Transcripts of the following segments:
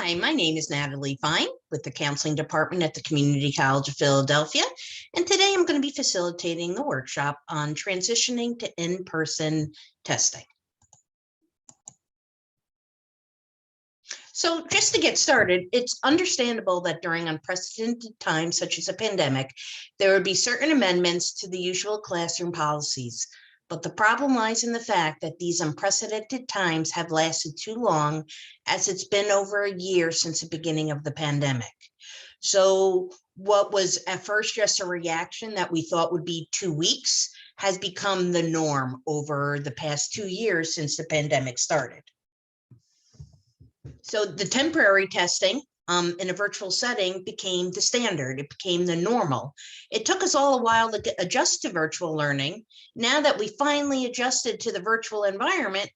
Hi, my name is Natalie Fine with the Counseling Department at the Community College of Philadelphia, and today I'm going to be facilitating the workshop on transitioning to in-person testing. So just to get started, it's understandable that during unprecedented times such as a pandemic, there would be certain amendments to the usual classroom policies. But the problem lies in the fact that these unprecedented times have lasted too long, as it's been over a year since the beginning of the pandemic. So what was at first just a reaction that we thought would be 2 weeks has become the norm over the past 2 years since the pandemic started. So the temporary testing in a virtual setting became the standard. It became the normal. It took us all a while to adjust to virtual learning. Now that we finally adjusted to the virtual environment,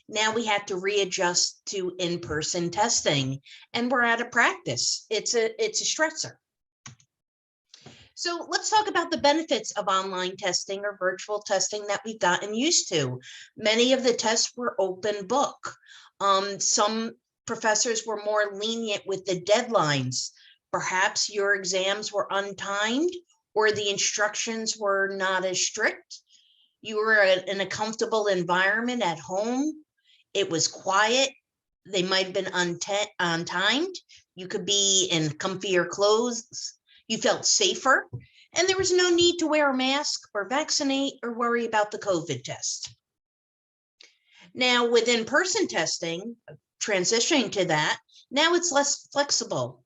now we have to readjust to in-person testing, and we're out of practice. It's a stressor. So let's talk about the benefits of online testing or virtual testing that we've gotten used to. Many of the tests were open book. Some professors were more lenient with the deadlines. Perhaps your exams were untimed or the instructions were not as strict. You were in a comfortable environment at home. It was quiet. They might have been untimed. You could be in comfier clothes. You felt safer, and there was no need to wear a mask or vaccinate or worry about the COVID test. Now, with in-person testing, transitioning to that, now it's less flexible.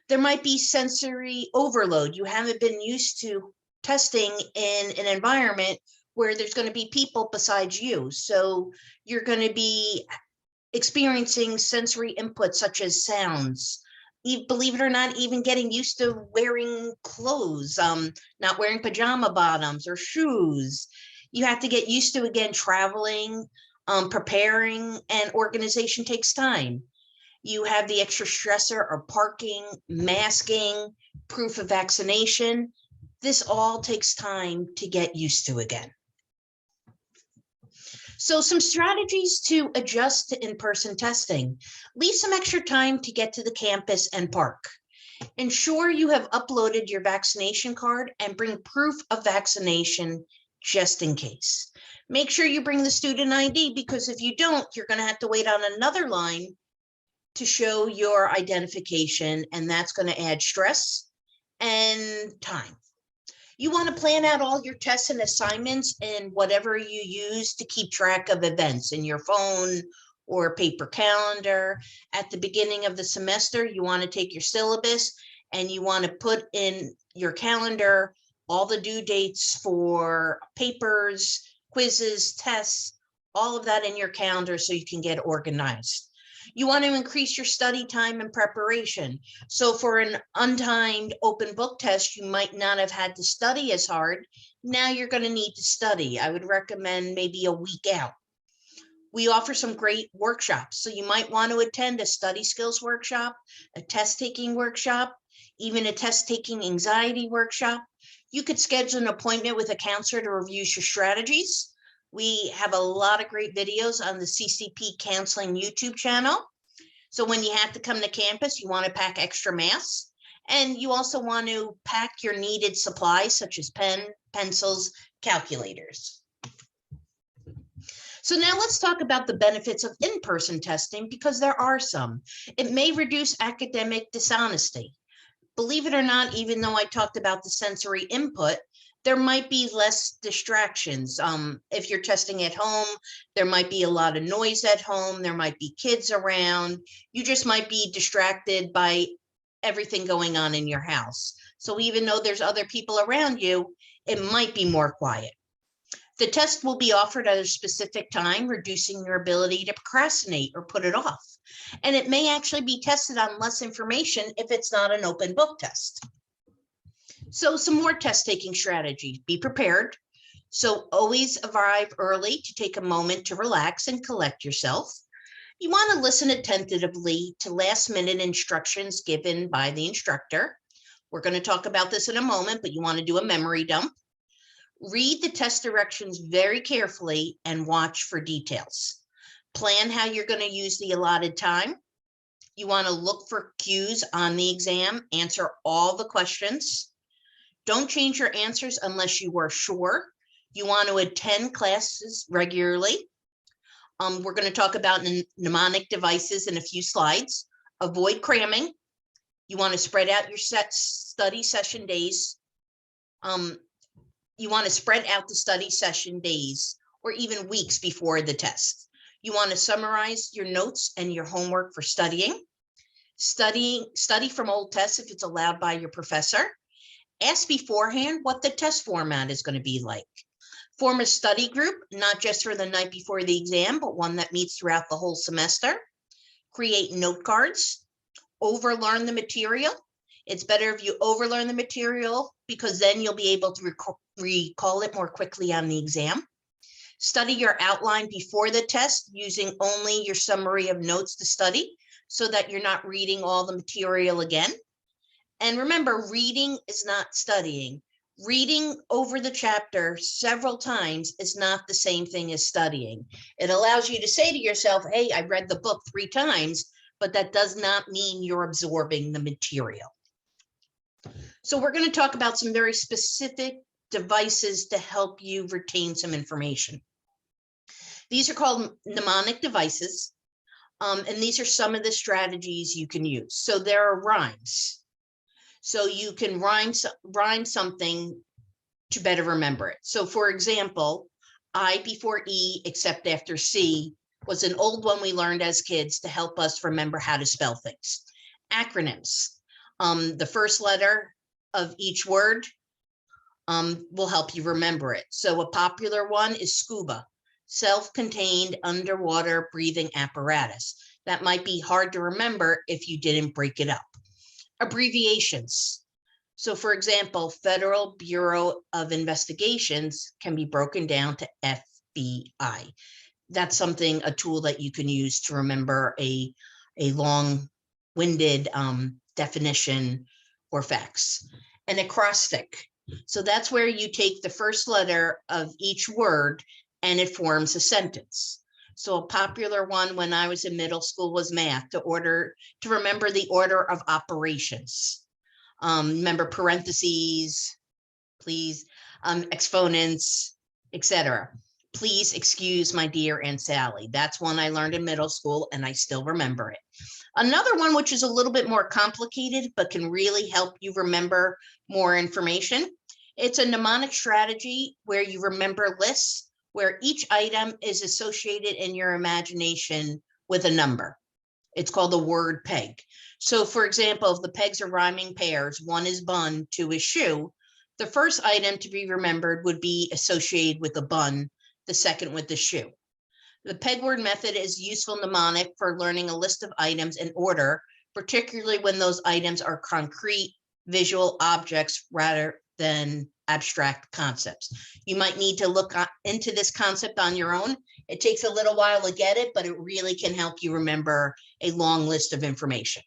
There might be sensory overload. You haven't been used to testing in an environment where there's going to be people besides you. So you're going to be experiencing sensory input such as sounds. Believe it or not, even getting used to wearing clothes, not wearing pajama bottoms or shoes. You have to get used to, again, traveling, preparing, and organization takes time. You have the extra stressor of parking, masking, proof of vaccination. This all takes time to get used to again. So some strategies to adjust to in-person testing. Leave some extra time to get to the campus and park. Ensure you have uploaded your vaccination card and bring proof of vaccination just in case. Make sure you bring the student ID, because if you don't, you're going to have to wait on another line to show your identification, and that's going to add stress and time. You want to plan out all your tests and assignments in whatever you use to keep track of events in your phone or paper calendar. At the beginning of the semester, you want to take your syllabus and you want to put in your calendar all the due dates for papers, quizzes, tests, all of that in your calendar so you can get organized. You want to increase your study time and preparation. So for an untimed open book test, you might not have had to study as hard. Now you're going to need to study. I would recommend maybe a week out. We offer some great workshops. So you might want to attend a study skills workshop, a test taking workshop, even a test taking anxiety workshop. You could schedule an appointment with a counselor to review your strategies. We have a lot of great videos on the CCP Counseling YouTube channel. So when you have to come to campus, you want to pack extra masks, and you also want to pack your needed supplies such as pen, pencils, calculators. So now let's talk about the benefits of in-person testing, because there are some. It may reduce academic dishonesty. Believe it or not, even though I talked about the sensory input, there might be less distractions. If you're testing at home, there might be a lot of noise at home. There might be kids around. You just might be distracted by everything going on in your house. So even though there's other people around you, it might be more quiet. The test will be offered at a specific time, reducing your ability to procrastinate or put it off. And it may actually be tested on less information if it's not an open book test. So some more test taking strategies. Be prepared. So always arrive early to take a moment to relax and collect yourself. You want to listen attentively to last minute instructions given by the instructor. We're going to talk about this in a moment, but you want to do a memory dump. Read the test directions very carefully and watch for details. Plan how you're going to use the allotted time. You want to look for cues on the exam, answer all the questions. Don't change your answers unless you are sure. You want to attend classes regularly. We're going to talk about mnemonic devices in a few slides. Avoid cramming. You want to spread out your study session days. You want to spread out the study session days or even weeks before the test. You want to summarize your notes and your homework for studying. Study from old tests if it's allowed by your professor. Ask beforehand what the test format is going to be like. Form a study group, not just for the night before the exam, but one that meets throughout the whole semester. Create note cards. Overlearn the material. It's better if you overlearn the material because then you'll be able to recall it more quickly on the exam. Study your outline before the test using only your summary of notes to study so that you're not reading all the material again. And remember, reading is not studying. Reading over the chapter several times is not the same thing as studying. It allows you to say to yourself, hey, I read the book 3 times, but that does not mean you're absorbing the material. So we're going to talk about some very specific devices to help you retain some information. These are called mnemonic devices, and these are some of the strategies you can use. So there are rhymes. So you can rhyme something to better remember it. So for example, I before E except after C was an old one we learned as kids to help us remember how to spell things. Acronyms. The first letter of each word will help you remember it. So a popular one is SCUBA, self-contained underwater breathing apparatus. That might be hard to remember if you didn't break it up. Abbreviations. So for example, Federal Bureau of Investigations can be broken down to FBI. That's a tool that you can use to remember a long-winded definition or facts. An acrostic. So that's where you take the first letter of each word and it forms a sentence. So a popular one when I was in middle school was math, to remember the order of operations. Remember parentheses, please, exponents, etc. Please excuse my dear Aunt Sally. That's one I learned in middle school and I still remember it. Another one, which is a little bit more complicated, but can really help you remember more information. It's a mnemonic strategy where you remember lists where each item is associated in your imagination with a number. It's called the word peg. So for example, if the pegs are rhyming pairs, 1 is bun, 2 is shoe, the first item to be remembered would be associated with the bun, the second with the shoe. The peg word method is useful mnemonic for learning a list of items in order, particularly when those items are concrete visual objects rather than abstract concepts. You might need to look into this concept on your own. It takes a little while to get it, but it really can help you remember a long list of information.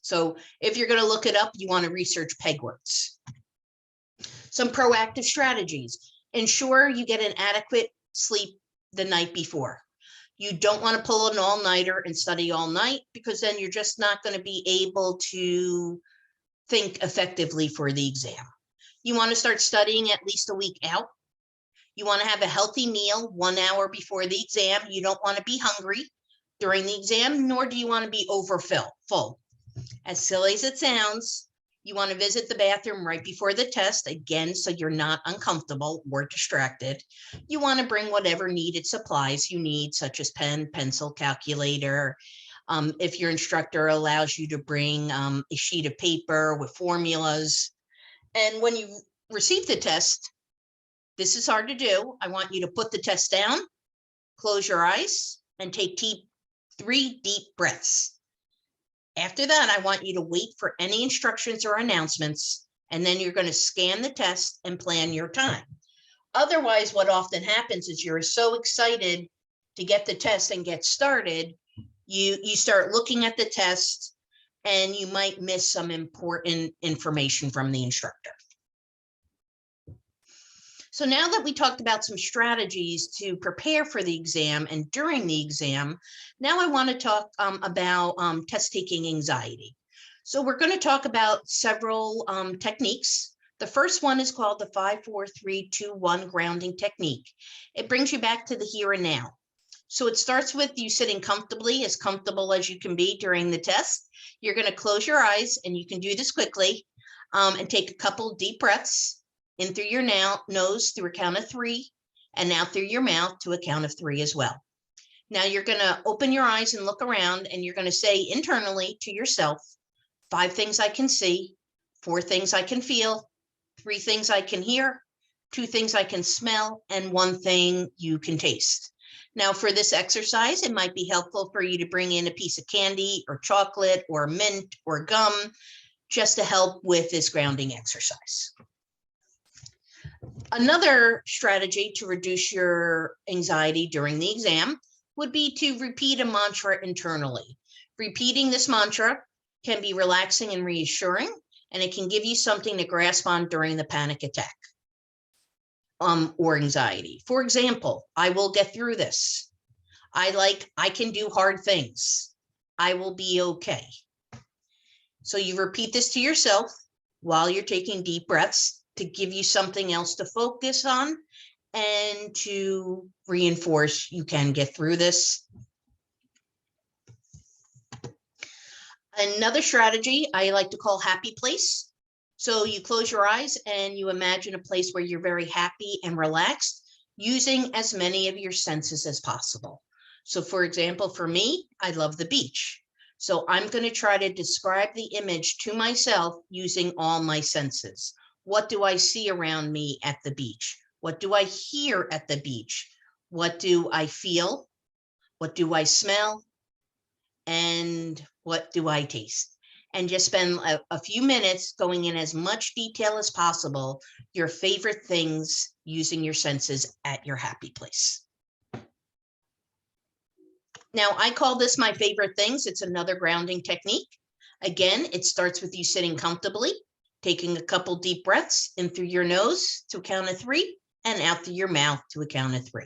So if you're going to look it up, you want to research peg words. Some proactive strategies. Ensure you get an adequate sleep the night before. You don't want to pull an all-nighter and study all night because then you're just not going to be able to think effectively for the exam. You want to start studying at least a week out. You want to have a healthy meal 1 hour before the exam. You don't want to be hungry during the exam, nor do you want to be full. As silly as it sounds, you want to visit the bathroom right before the test, again, so you're not uncomfortable or distracted. You want to bring whatever needed supplies you need, such as pen, pencil, calculator. If your instructor allows you to bring a sheet of paper with formulas. And when you receive the test, this is hard to do. I want you to put the test down, close your eyes, and take 3 deep breaths. After that, I want you to wait for any instructions or announcements, and then you're going to scan the test and plan your time. Otherwise, what often happens is you're so excited to get the test and get started, you start looking at the test and you might miss some important information from the instructor. So now that we talked about some strategies to prepare for the exam and during the exam, now I want to talk about test-taking anxiety. So we're going to talk about several techniques. The first one is called the 5-4-3-2-1 grounding technique. It brings you back to the here and now. So it starts with you sitting comfortably as you can be during the test. You're going to close your eyes, and you can do this quickly, and take a couple deep breaths in through your nose through a count of 3, and out through your mouth to a count of 3 as well. Now you're going to open your eyes and look around, and you're going to say internally to yourself, 5 things I can see, 4 things I can feel, 3 things I can hear, 2 things I can smell, and 1 thing you can taste. Now for this exercise, it might be helpful for you to bring in a piece of candy or chocolate or mint or gum, just to help with this grounding exercise. Another strategy to reduce your anxiety during the exam would be to repeat a mantra internally. Repeating this mantra can be relaxing and reassuring, and it can give you something to grasp on during the panic attack or anxiety. For example, I will get through this. I can do hard things. I will be okay. So you repeat this to yourself while you're taking deep breaths to give you something else to focus on and to reinforce you can get through this. Another strategy I like to call happy place. So you close your eyes and you imagine a place where you're very happy and relaxed, using as many of your senses as possible. So for example, for me, I love the beach. So I'm going to try to describe the image to myself using all my senses. What do I see around me at the beach? What do I hear at the beach? What do I feel? What do I smell? And what do I taste? And just spend a few minutes going in as much detail as possible, your favorite things using your senses at your happy place. Now, I call this my favorite things. It's another grounding technique. Again, it starts with you sitting comfortably, taking a couple deep breaths in through your nose to a count of 3, and out through your mouth to a count of 3.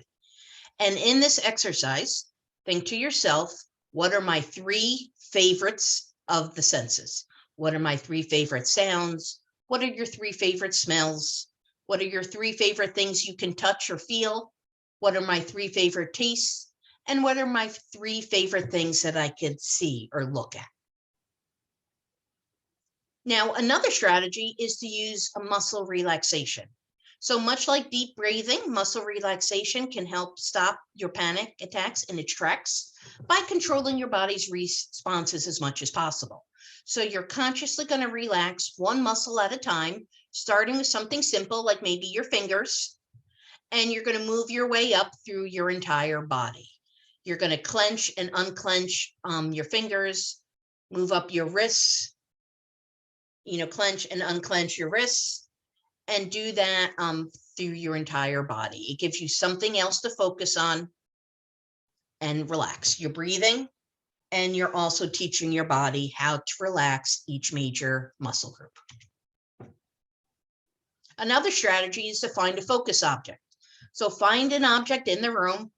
And in this exercise, think to yourself, what are my 3 favorites of the senses? What are my 3 favorite sounds? What are your 3 favorite smells? What are your 3 favorite things you can touch or feel? What are my 3 favorite tastes? And what are my 3 favorite things that I could see or look at? Now, another strategy is to use a muscle relaxation. So much like deep breathing, muscle relaxation can help stop your panic attacks in its tracks by controlling your body's responses as much as possible. So you're consciously going to relax one muscle at a time, starting with something simple like maybe your fingers, and you're going to move your way up through your entire body. You're going to clench and unclench your fingers, move up your wrists, clench and unclench your wrists, and do that through your entire body. It gives you something else to focus on and relax. You're breathing, and you're also teaching your body how to relax each major muscle group. Another strategy is to find a focus object. So find an object in the room.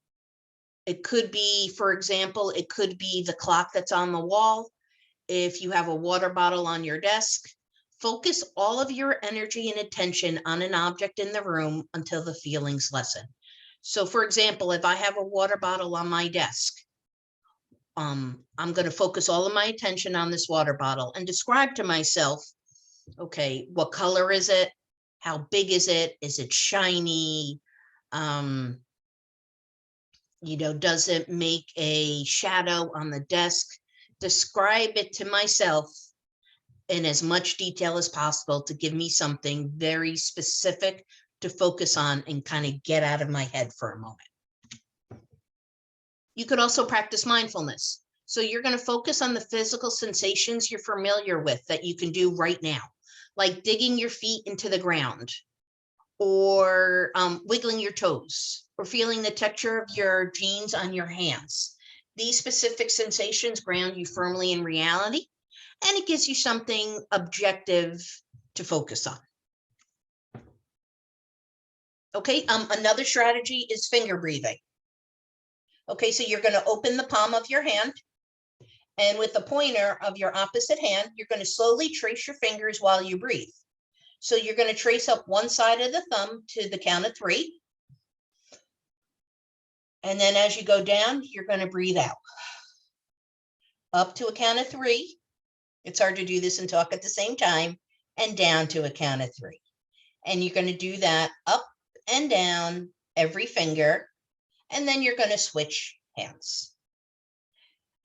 It could be, for example, it could be the clock that's on the wall. If you have a water bottle on your desk, focus all of your energy and attention on an object in the room until the feelings lessen. So for example, if I have a water bottle on my desk, I'm going to focus all of my attention on this water bottle and describe to myself, okay, what color is it? How big is it? Is it shiny? Does it make a shadow on the desk? Describe it to myself in as much detail as possible to give me something very specific to focus on and kind of get out of my head for a moment. You could also practice mindfulness. So you're going to focus on the physical sensations you're familiar with that you can do right now, like digging your feet into the ground, or wiggling your toes, or feeling the texture of your jeans on your hands. These specific sensations ground you firmly in reality, and it gives you something objective to focus on. Okay, another strategy is finger breathing. Okay, so you're going to open the palm of your hand, and with the pointer of your opposite hand, you're going to slowly trace your fingers while you breathe. So you're going to trace up one side of the thumb to the count of 3. And then as you go down, you're going to breathe out. Up to a count of 3. It's hard to do this and talk at the same time. And down to a count of 3. And you're going to do that up and down every finger. And then you're going to switch hands.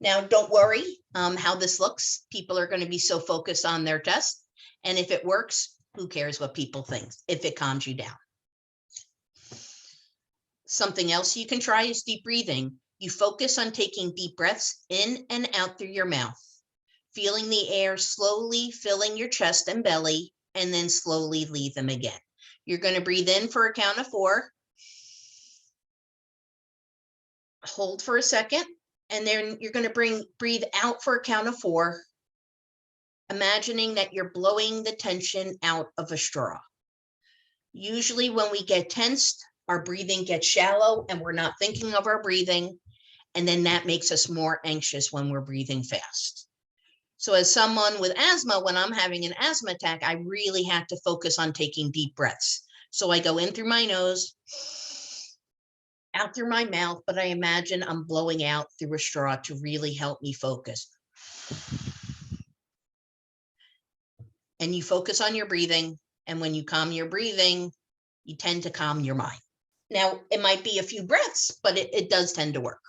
Now, don't worry how this looks. People are going to be so focused on their test. And if it works, who cares what people think if it calms you down? Something else you can try is deep breathing. You focus on taking deep breaths in and out through your mouth, feeling the air slowly filling your chest and belly, and then slowly leave them again. You're going to breathe in for a count of 4. Hold for a second, and then you're going to breathe out for a count of 4, imagining that you're blowing the tension out of a straw. Usually when we get tensed, our breathing gets shallow and we're not thinking of our breathing. And then that makes us more anxious when we're breathing fast. So as someone with asthma, when I'm having an asthma attack, I really have to focus on taking deep breaths. So I go in through my nose, out through my mouth, but I imagine I'm blowing out through a straw to really help me focus. And you focus on your breathing. And when you calm your breathing, you tend to calm your mind. Now, it might be a few breaths, but it does tend to work.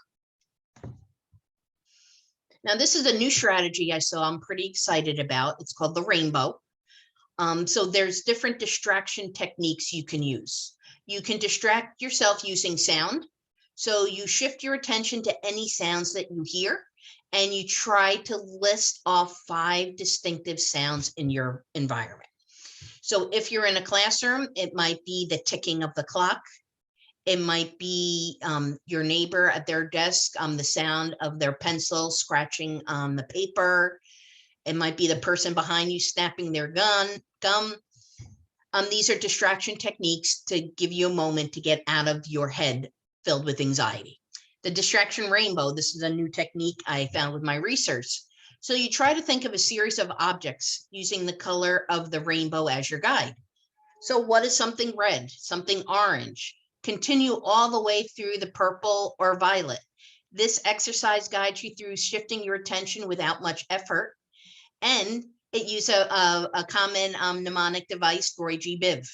Now, this is a new strategy I saw I'm pretty excited about. It's called the rainbow. So there's different distraction techniques you can use. You can distract yourself using sound. So you shift your attention to any sounds that you hear, and you try to list off 5 distinctive sounds in your environment. So if you're in a classroom, it might be the ticking of the clock. It might be your neighbor at their desk, the sound of their pencil scratching on the paper. It might be the person behind you snapping their gum. These are distraction techniques to give you a moment to get out of your head filled with anxiety. The distraction rainbow, this is a new technique I found with my research. So you try to think of a series of objects using the color of the rainbow as your guide. So what is something red, something orange? Continue all the way through the purple or violet. This exercise guides you through shifting your attention without much effort. And it uses a common mnemonic device for a GBIV.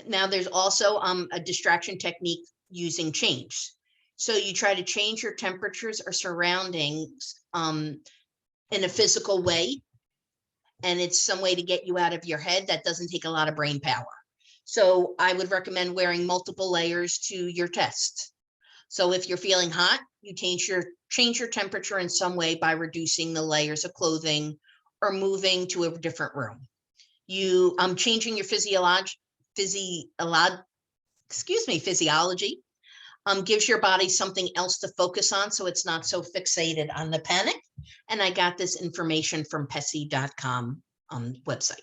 Now there's also a distraction technique using change. So you try to change your temperatures or surroundings in a physical way. And it's some way to get you out of your head that doesn't take a lot of brain power. So I would recommend wearing multiple layers to your test. So if you're feeling hot, you change your temperature in some way by reducing the layers of clothing or moving to a different room. You changing your physiology gives your body something else to focus on, so it's not so fixated on the panic. And I got this information from Pessy.com website.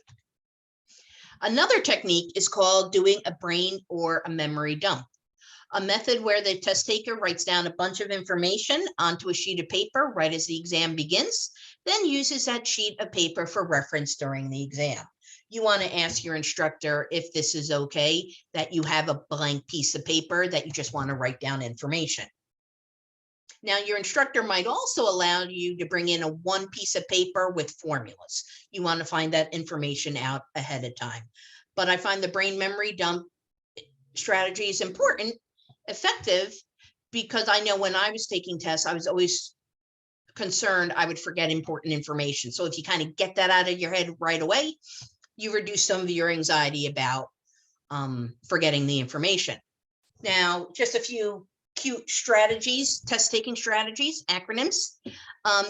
Another technique is called doing a brain or a memory dump, a method where the test taker writes down a bunch of information onto a sheet of paper right as the exam begins, then uses that sheet of paper for reference during the exam. You want to ask your instructor if this is okay, that you have a blank piece of paper that you just want to write down information. Now, your instructor might also allow you to bring in one piece of paper with formulas. You want to find that information out ahead of time. But I find the brain memory dump strategy is important, effective, because I know when I was taking tests, I was always concerned I would forget important information. So if you kind of get that out of your head right away, you reduce some of your anxiety about forgetting the information. Now, just a few cute strategies, test-taking strategies, acronyms.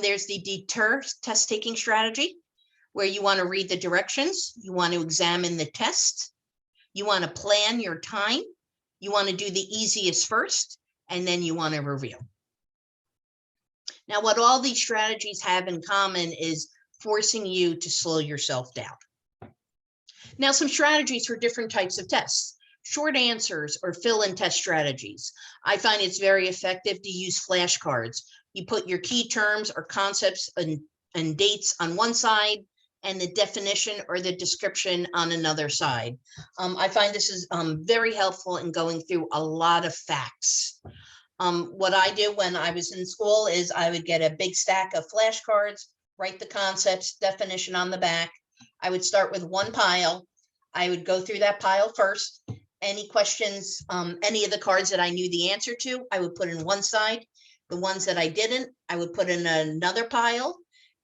There's the DETER test-taking strategy, where you want to read the directions, you want to examine the test, you want to plan your time, you want to do the easiest first, and then you want to review. Now, what all these strategies have in common is forcing you to slow yourself down. Now, some strategies for different types of tests. Short answers or fill-in test strategies. I find it's very effective to use flashcards. You put your key terms or concepts and dates on one side and the definition or the description on another side. I find this is very helpful in going through a lot of facts. What I do when I was in school is I would get a big stack of flashcards, write the concepts, definition on the back. I would start with one pile. I would go through that pile first. Any questions, any of the cards that I knew the answer to, I would put in one side. The ones that I didn't, I would put in another pile.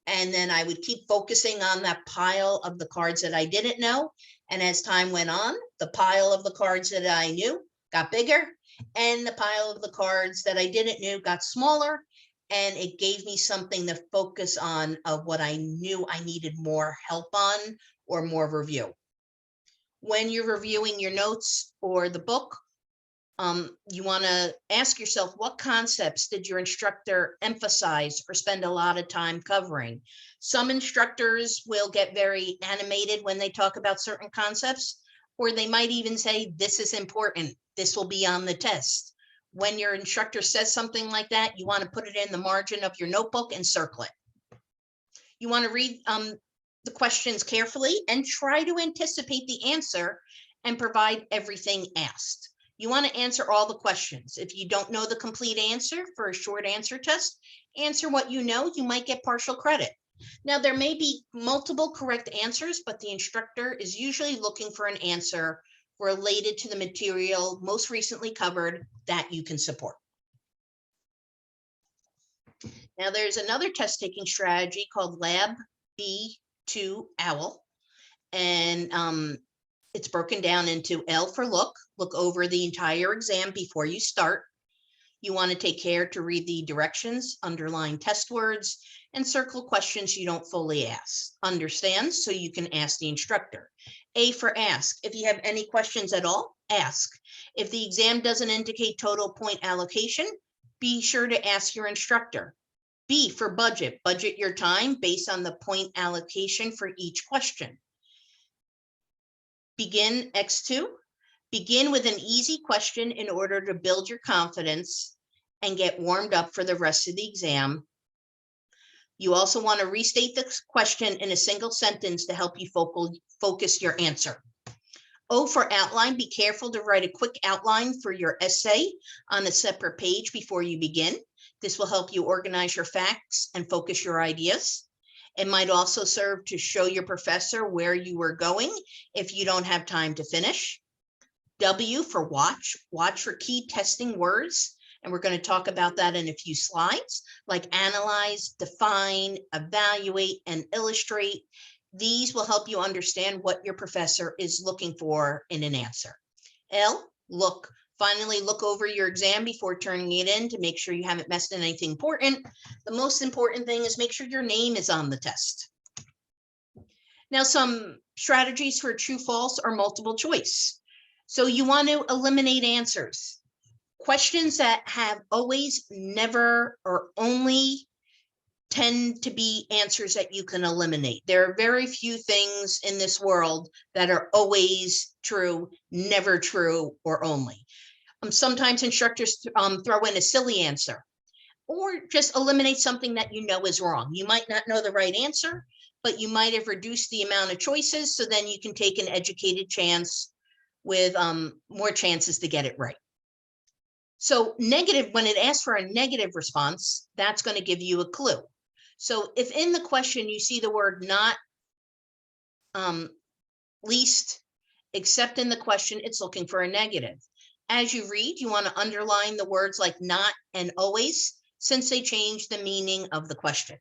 And then I would keep focusing on that pile of the cards that I didn't know. And as time went on, the pile of the cards that I knew got bigger, and the pile of the cards that I didn't know got smaller. And it gave me something to focus on of what I knew I needed more help on or more review. When you're reviewing your notes or the book, you want to ask yourself, what concepts did your instructor emphasize or spend a lot of time covering? Some instructors will get very animated when they talk about certain concepts, or they might even say, this is important, this will be on the test. When your instructor says something like that, you want to put it in the margin of your notebook and circle it. You want to read the questions carefully and try to anticipate the answer and provide everything asked. You want to answer all the questions. If you don't know the complete answer for a short answer test, answer what you know. You might get partial credit. Now, there may be multiple correct answers, but the instructor is usually looking for an answer related to the material most recently covered that you can support. Now, there's another test-taking strategy called Lab B2 OWL, and it's broken down into L for look over the entire exam before you start. You want to take care to read the directions, underline test words, and circle questions you don't fully understand so you can ask the instructor. A for ask. If you have any questions at all, ask. If the exam doesn't indicate total point allocation, be sure to ask your instructor. B for budget. Budget your time based on the point allocation for each question. Begin X2. Begin with an easy question in order to build your confidence and get warmed up for the rest of the exam. You also want to restate the question in a single sentence to help you focus your answer. O for outline. Be careful to write a quick outline for your essay on a separate page before you begin. This will help you organize your facts and focus your ideas. It might also serve to show your professor where you were going if you don't have time to finish. W for watch. Watch for key testing words. And we're going to talk about that in a few slides, like analyze, define, evaluate, and illustrate. These will help you understand what your professor is looking for in an answer. L, look. Finally, look over your exam before turning it in to make sure you haven't missed anything important. The most important thing is make sure your name is on the test. Now, some strategies for true, false, or multiple choice. So you want to eliminate answers. Questions that have always, never, or only tend to be answers that you can eliminate. There are very few things in this world that are always true, never true, or only. Sometimes instructors throw in a silly answer or just eliminate something that you know is wrong. You might not know the right answer, but you might have reduced the amount of choices, so then you can take an educated chance with more chances to get it right. So negative, when it asks for a negative response, that's going to give you a clue. So if in the question you see the word not, least, except in the question, it's looking for a negative. As you read, you want to underline the words like not and always, since they change the meaning of the question.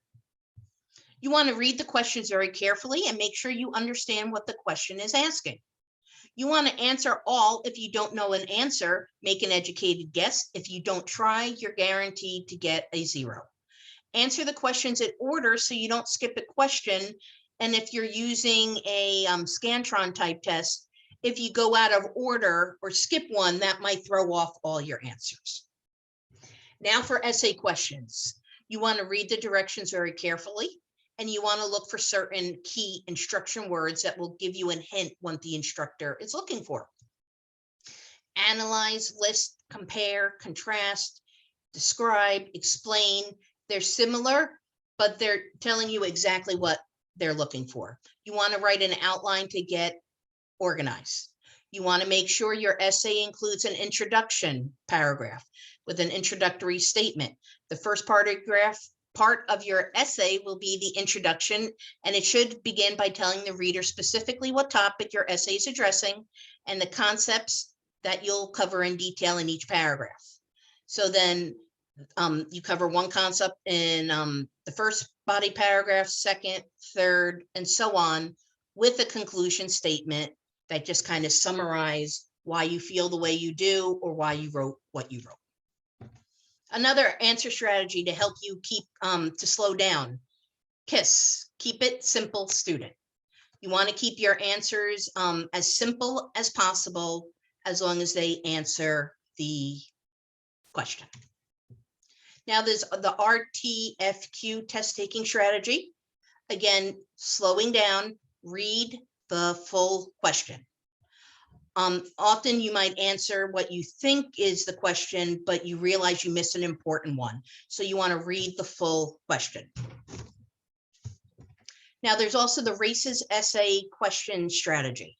You want to read the questions very carefully and make sure you understand what the question is asking. You want to answer all. If you don't know an answer, make an educated guess. If you don't try, you're guaranteed to get a 0. Answer the questions in order so you don't skip a question. And if you're using a Scantron type test, if you go out of order or skip one, that might throw off all your answers. Now for essay questions. You want to read the directions very carefully, and you want to look for certain key instruction words that will give you a hint what the instructor is looking for. Analyze, list, compare, contrast, describe, explain. They're similar, but they're telling you exactly what they're looking for. You want to write an outline to get organized. You want to make sure your essay includes an introduction paragraph with an introductory statement. The first part of your essay will be the introduction, and it should begin by telling the reader specifically what topic your essay is addressing and the concepts that you'll cover in detail in each paragraph. So then you cover one concept in the first body paragraph, second, third, and so on, with a conclusion statement that just kind of summarize why you feel the way you do or why you wrote what you wrote. Another answer strategy to help you keep to slow down, KISS, keep it simple, student. You want to keep your answers as simple as possible, as long as they answer the question. Now there's the RTFQ test taking strategy. Again, slowing down, read the full question. Often you might answer what you think is the question, but you realize you missed an important one. So you want to read the full question. Now there's also the RACES essay question strategy.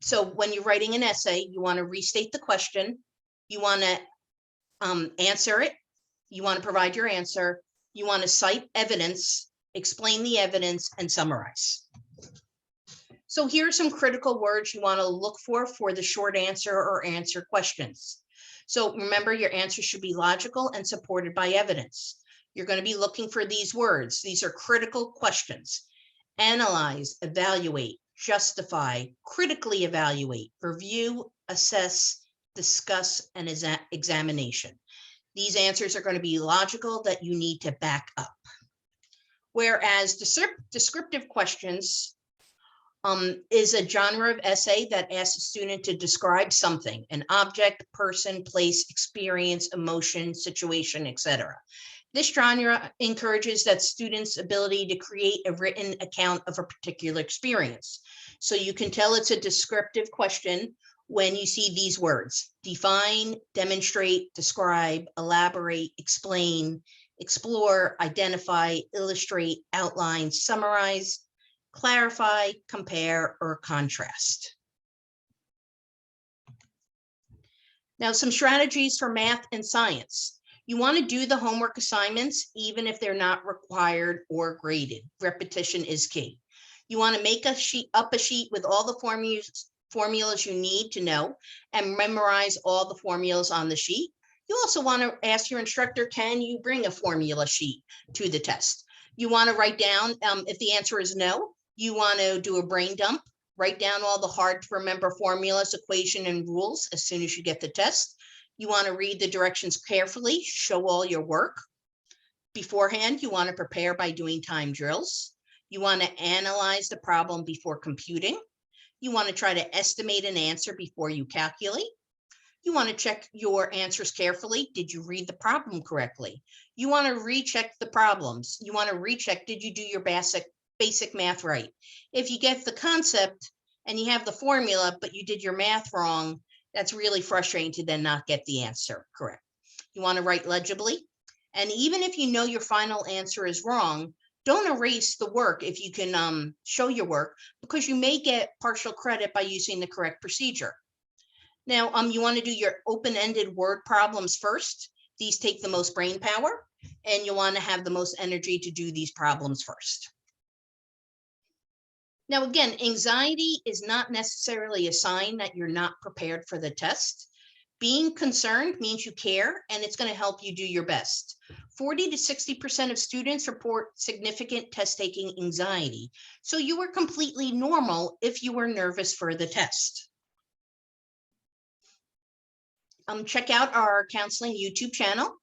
So when you're writing an essay, you want to restate the question. You want to answer it. You want to provide your answer. You want to cite evidence, explain the evidence, and summarize. So here are some critical words you want to look for the short answer or answer questions. So remember, your answer should be logical and supported by evidence. You're going to be looking for these words. These are critical questions. Analyze, evaluate, justify, critically evaluate, review, assess, discuss, and examination. These answers are going to be logical that you need to back up. Whereas descriptive questions is a genre of essay that asks a student to describe something, an object, person, place, experience, emotion, situation, etc. This genre encourages that students' ability to create a written account of a particular experience. So you can tell it's a descriptive question when you see these words: define, demonstrate, describe, elaborate, explain, explore, identify, illustrate, outline, summarize, clarify, compare, or contrast. Now, some strategies for math and science. You want to do the homework assignments, even if they're not required or graded. Repetition is key. You want to make a sheet with all the formulas you need to know and memorize all the formulas on the sheet. You also want to ask your instructor, can you bring a formula sheet to the test? You want to write down, if the answer is no, you want to do a brain dump, write down all the hard to remember formulas, equation, and rules as soon as you get the test. You want to read the directions carefully, show all your work. Beforehand, you want to prepare by doing time drills. You want to analyze the problem before computing. You want to try to estimate an answer before you calculate. You want to check your answers carefully. Did you read the problem correctly? You want to recheck the problems. You want to recheck, did you do your basic math right? If you get the concept and you have the formula, but you did your math wrong, that's really frustrating to then not get the answer correct. You want to write legibly. And even if you know your final answer is wrong, don't erase the work if you can show your work, because you may get partial credit by using the correct procedure. Now, you want to do your open-ended word problems first. These take the most brain power, and you want to have the most energy to do these problems first. Now, again, anxiety is not necessarily a sign that you're not prepared for the test. Being concerned means you care, and it's going to help you do your best. 40 to 60% of students report significant test-taking anxiety. So you are completely normal if you were nervous for the test. Check out our counseling YouTube channel.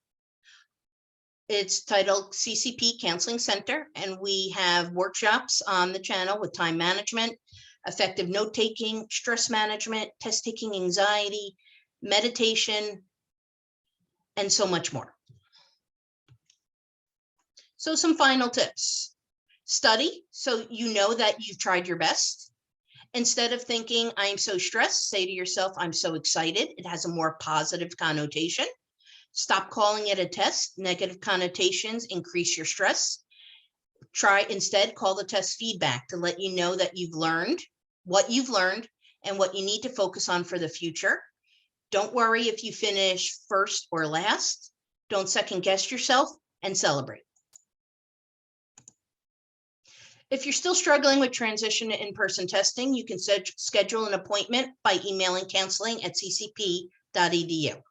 It's titled CCP Counseling Center, and we have workshops on the channel with time management, effective note-taking, stress management, test-taking anxiety, meditation, and so much more. So some final tips. Study so you know that you've tried your best. Instead of thinking, I'm so stressed, say to yourself, I'm so excited. It has a more positive connotation. Stop calling it a test. Negative connotations increase your stress. Try instead, call the test feedback to let you know that you've learned, and what you need to focus on for the future. Don't worry if you finish first or last. Don't second guess yourself, and celebrate. If you're still struggling with transition to in-person testing, you can schedule an appointment by emailing counseling@ccp.edu.